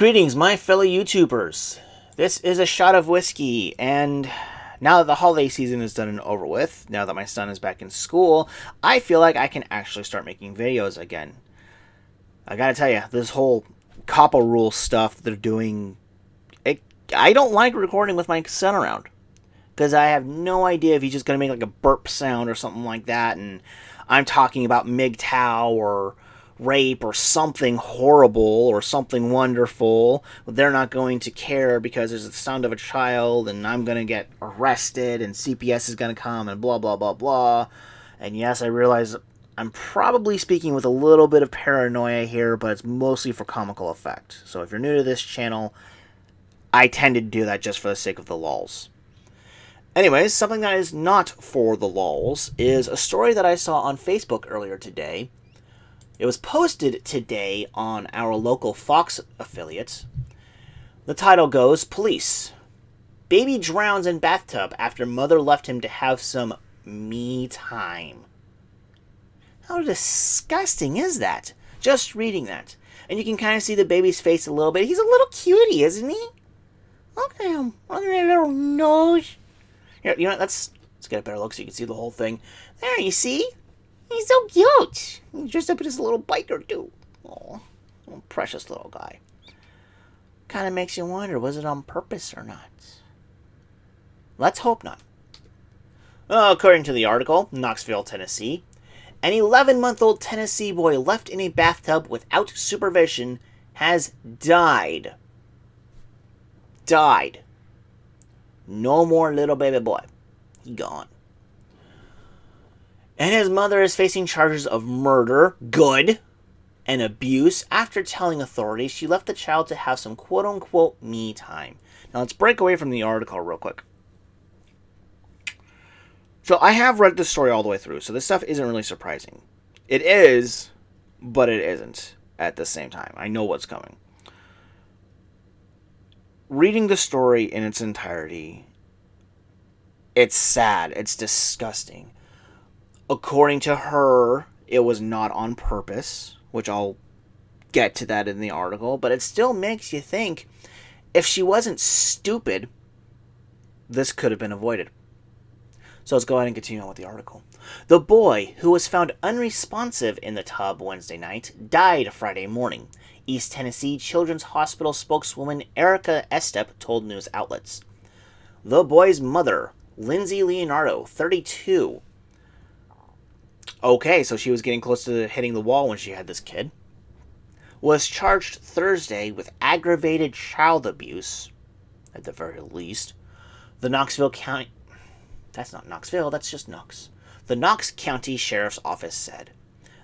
Greetings, my fellow YouTubers. This is a shot of whiskey, and now that the holiday season is done and over with, now that my son is back in school, I feel like I can actually start making videos again. I gotta tell you, this whole COPPA rule stuff they're doing, I don't like recording with my son around. Because I have no idea if he's just gonna make like a burp sound or something like that, and I'm talking about MGTOW or rape or something horrible or something wonderful. They're not going to care because there's the sound of a child and I'm going to get arrested and CPS is going to come and blah, blah, blah, blah. And yes, I realize I'm probably speaking with a little bit of paranoia here, but it's mostly for comical effect. So if you're new to this channel, I tend to do that just for the sake of the lulz. Anyways, something that is not for the lulz is a story that I saw on Facebook earlier today. It was posted today on our local Fox affiliate. The title goes, Police. Baby drowns in bathtub after mother left him to have some me time. How disgusting is that? Just reading that. And you can kind of see the baby's face a little bit. He's a little cutie, isn't he? Look at him. Look at that little nose. Here, you know, let's get a better look so you can see the whole thing. There, you see? He's so cute. He's dressed up as a little biker, too. Oh, precious little guy. Kind of makes you wonder, was it on purpose or not? Let's hope not. According to the article, Knoxville, Tennessee, an 11-month-old Tennessee boy left in a bathtub without supervision has died. Died. No more little baby boy. He gone. And his mother is facing charges of murder, good, and abuse after telling authorities she left the child to have some quote-unquote me time. Now let's break away from the article real quick. So I have read this story all the way through, so this stuff isn't really surprising. It is, but it isn't at the same time. I know what's coming. Reading the story in its entirety, it's sad. It's disgusting. According to her, it was not on purpose, which I'll get to that in the article, but it still makes you think, if she wasn't stupid, this could have been avoided. So let's go ahead and continue on with the article. The boy, who was found unresponsive in the tub Wednesday night, died Friday morning. East Tennessee Children's Hospital spokeswoman Erica Estep told news outlets. The boy's mother, Lindsay Leonardo, 32. Okay, so she was getting close to hitting the wall when she had this kid. Was charged Thursday with aggravated child abuse, at the very least. The Knoxville County... That's not Knoxville, that's just Knox. The Knox County Sheriff's Office said.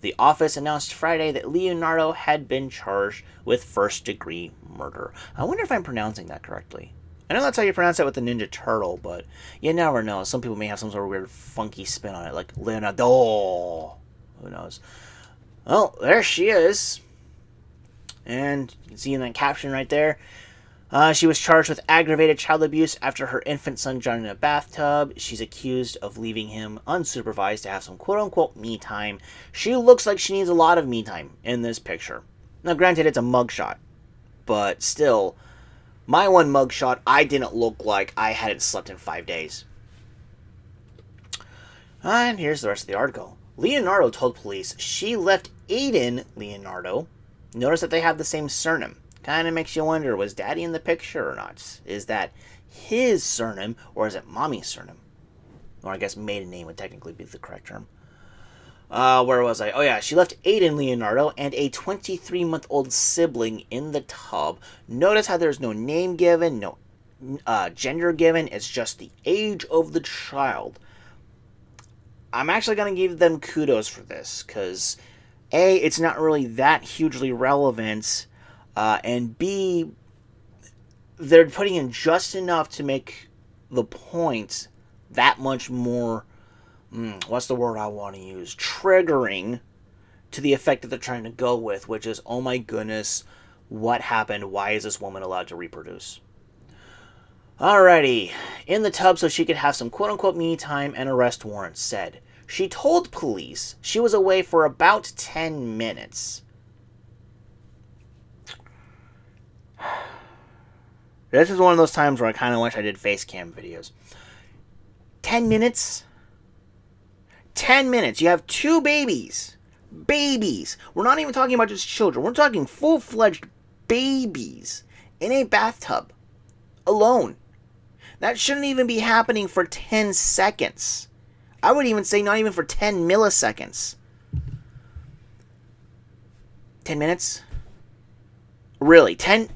The office announced Friday that Leonardo had been charged with first-degree murder. I wonder if I'm pronouncing that correctly. I know that's how you pronounce it with the Ninja Turtle, but you never know. Some people may have some sort of weird, funky spin on it, like Leonardo. Who knows? Well, there she is. And you can see in that caption right there, she was charged with aggravated child abuse after her infant son drowned in a bathtub. She's accused of leaving him unsupervised to have some quote-unquote me time. She looks like she needs a lot of me time in this picture. Now, granted, it's a mugshot, but still... My one mugshot, I didn't look like I hadn't slept in 5 days. And here's the rest of the article. Leonardo told police she left Aiden Leonardo. Notice that they have the same surname. Kind of makes you wonder, was Daddy in the picture or not? Is that his surname, or is it Mommy's surname? Or I guess maiden name would technically be the correct term. Where was I? Oh yeah, she left Aiden Leonardo and a 23-month-old sibling in the tub. Notice how there's no name given, no gender given. It's just the age of the child. I'm actually going to give them kudos for this, because A, it's not really that hugely relevant, and B, they're putting in just enough to make the point that much more... what's the word I want to use? Triggering to the effect that they're trying to go with, which is, oh my goodness, what happened? Why is this woman allowed to reproduce? Alrighty. In the tub so she could have some quote-unquote me time, and arrest warrant said. She told police she was away for about 10 minutes. This is one of those times where I kind of wish I did face cam videos. 10 minutes? 10 minutes. You have 2 babies. Babies. We're not even talking about just children. We're talking full-fledged babies in a bathtub. Alone. That shouldn't even be happening for 10 seconds. I would even say not even for 10 milliseconds. 10 minutes? Really? 10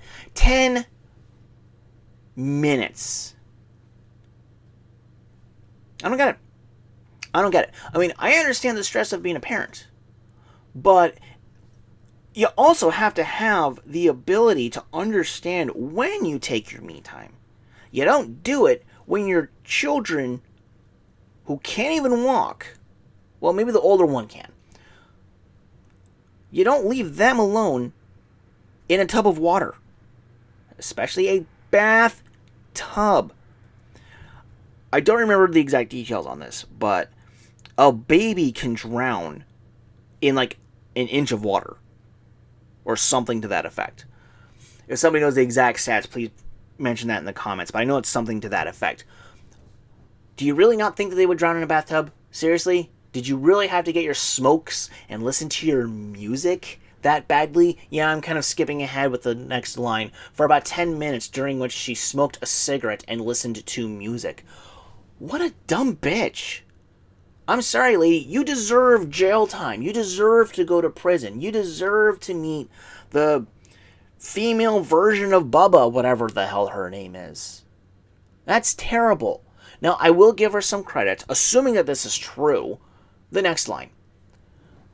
minutes. I don't get it. I don't get it. I mean, I understand the stress of being a parent. But you also have to have the ability to understand when you take your me time. You don't do it when your children who can't even walk, well, maybe the older one can. You don't leave them alone in a tub of water, especially a bathtub. I don't remember the exact details on this, but a baby can drown in like an inch of water or something to that effect. If somebody knows the exact stats, please mention that in the comments, but I know it's something to that effect. Do you really not think that they would drown in a bathtub? Seriously? Did you really have to get your smokes and listen to your music that badly? Yeah, I'm kind of skipping ahead with the next line. For about 10 minutes, during which she smoked a cigarette and listened to music. What a dumb bitch. I'm sorry, lady. You deserve jail time. You deserve to go to prison. You deserve to meet the female version of Bubba, whatever the hell her name is. That's terrible. Now, I will give her some credit, assuming that this is true. The next line.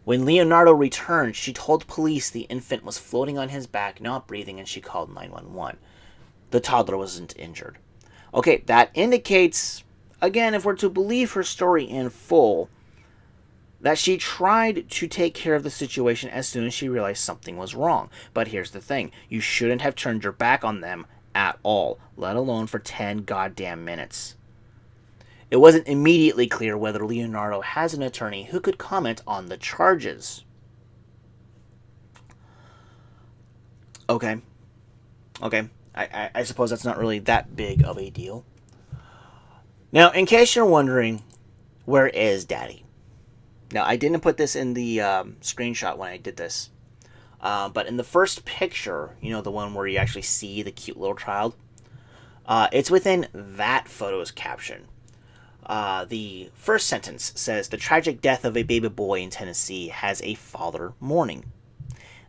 When Leonardo returned, she told police the infant was floating on his back, not breathing, and she called 911. The toddler wasn't injured. Okay, that indicates, again, if we're to believe her story in full, that she tried to take care of the situation as soon as she realized something was wrong. But here's the thing. You shouldn't have turned your back on them at all, let alone for 10 goddamn minutes. It wasn't immediately clear whether Leonardo has an attorney who could comment on the charges. Okay. I suppose that's not really that big of a deal. Now, in case you're wondering, where is Daddy? Now, I didn't put this in the screenshot when I did this. But in the first picture, you know, the one where you actually see the cute little child, it's within that photo's caption. The first sentence says, the tragic death of a baby boy in Tennessee has a father mourning.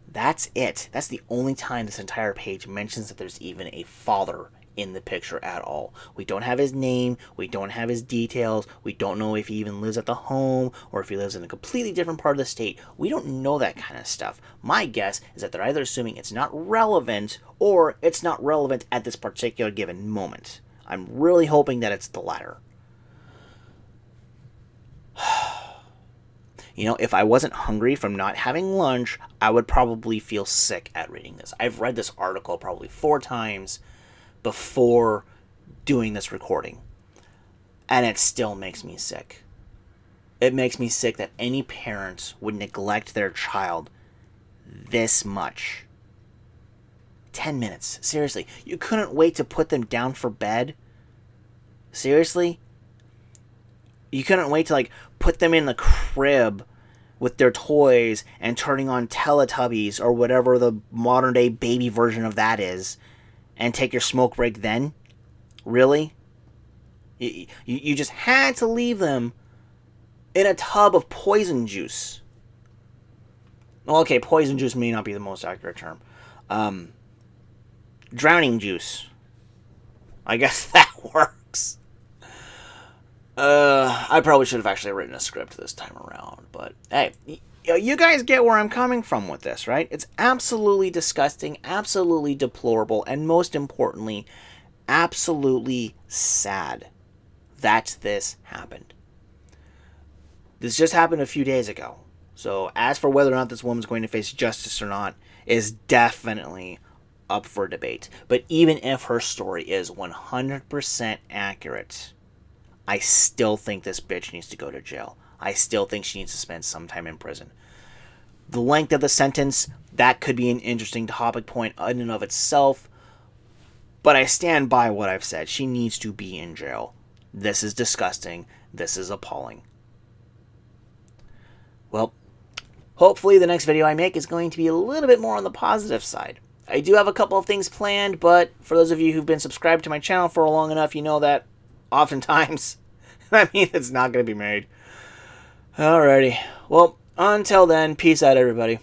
That's it. That's the only time this entire page mentions that there's even a father in the picture at all. We don't have his name. We don't have his details. We don't know if he even lives at the home or if he lives in a completely different part of the state. We don't know that kind of stuff. My guess is that they're either assuming it's not relevant or it's not relevant at this particular given moment. I'm really hoping that it's the latter. You know, if I wasn't hungry from not having lunch, I would probably feel sick at reading this. I've read this article probably 4 times before doing this recording, and it still makes me sick. It makes me sick that any parent would neglect their child this much. 10 minutes. Seriously. You couldn't wait to put them down for bed? Seriously? You couldn't wait to, like, put them in the crib with their toys and turning on Teletubbies or whatever the modern-day baby version of that is and take your smoke break then? Really? You just had to leave them in a tub of poison juice. Well, okay, poison juice may not be the most accurate term. Drowning juice. I guess that works. I probably should have actually written a script this time around, but hey, you guys get where I'm coming from with this, right? It's absolutely disgusting, absolutely deplorable, and most importantly, absolutely sad that this happened. This just happened a few days ago. So as for whether or not this woman's going to face justice or not is definitely up for debate. But even if her story is 100% accurate, I still think this bitch needs to go to jail. I still think she needs to spend some time in prison. The length of the sentence, that could be an interesting topic point in and of itself. But I stand by what I've said. She needs to be in jail. This is disgusting. This is appalling. Well, hopefully the next video I make is going to be a little bit more on the positive side. I do have a couple of things planned, but for those of you who've been subscribed to my channel for long enough, you know that oftentimes that means it's not going to be made. Alrighty. Well, until then, peace out, everybody.